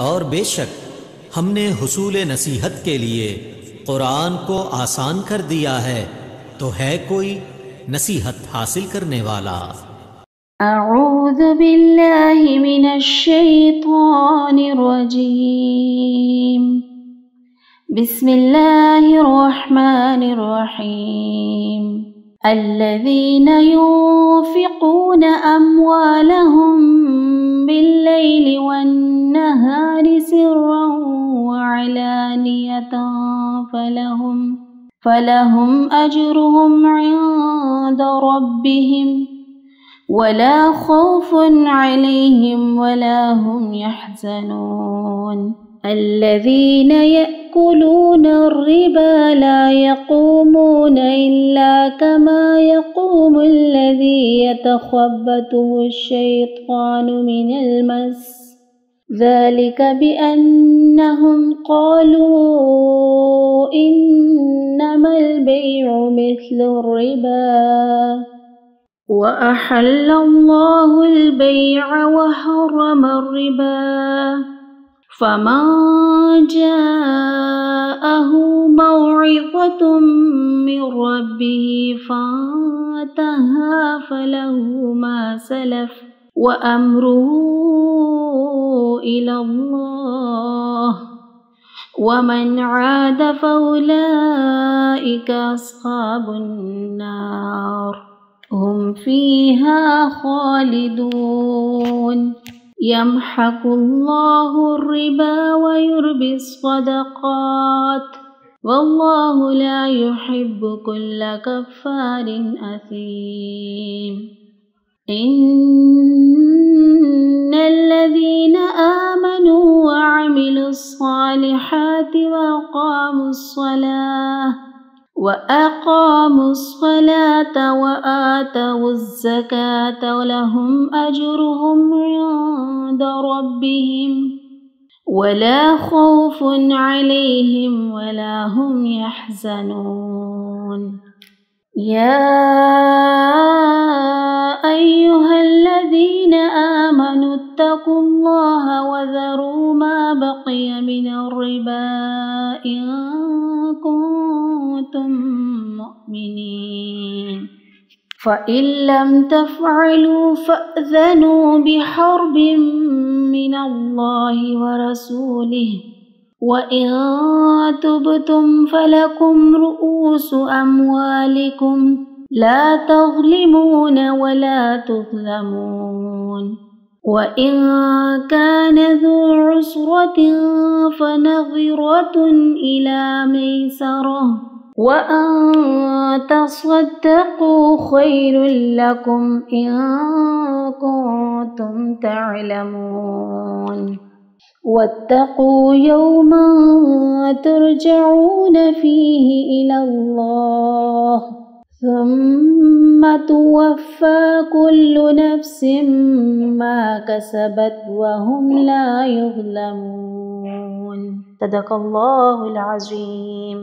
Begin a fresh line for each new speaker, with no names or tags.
और बेशक हमने हुसूल नसीहत के लिए कुरान को आसान कर दिया है, तो है कोई नसीहत हासिल करने वाला।
अऊज़ु बिल्लाहि मिनश शैतानिर रजीम। बिस्मिल्लाहिर रहमानिर रहीम। अल्लज़ीना युन्फ़िक़ूना अम्वालहुम बिल्लैलि वन्नहारि सिर्रन व अलानियतन फलहुम अज्रुहुम इंद रब्बिहिम वला खौफुन अलैहिम वला हुम यहज़नून। الذين يأكلون الربا لا يقومون إلا كما يقوم الذي يتخبطه الشيطان من المس، ذلك بأنهم قالوا إنما البيع مثل الربا وأحل الله البيع وحرم الربا، فمن جاءه موعظة من ربه فانتهى فله ما سلف وأمره إلى الله، ومن عاد فأولئك أصحاب النار هم فيها خالدون. يمحق الله الربا ويربي الصدقات والله لا يحب كل كفار أثيم. إن الذين آمنوا وعملوا الصالحات وأقاموا الصلاة وآتوا الزكاة لهم أجرهم عند ربهم ولا خوف عليهم ولا هم يحزنون. يا أيها الذين آمنوا اتقوا الله وذروا ما بقي من الربا إن كنتم مؤمنين، فإن لم تفعلوا فأذنوا بحرب من الله ورسوله، وإن تبتم فلكم رؤوس أموالكم لا تظلمون ولا تظلمون، وإن كان ذو عسرة فنظرة إلى ميسرة، وأن تصدقوا خير لكم إن كنتم تعلمون. واتقوا يوما ترجعون فيه إلى الله ثم توفى كل نفس ما كسبت وهم لا يظلمون. صدق الله العظيم.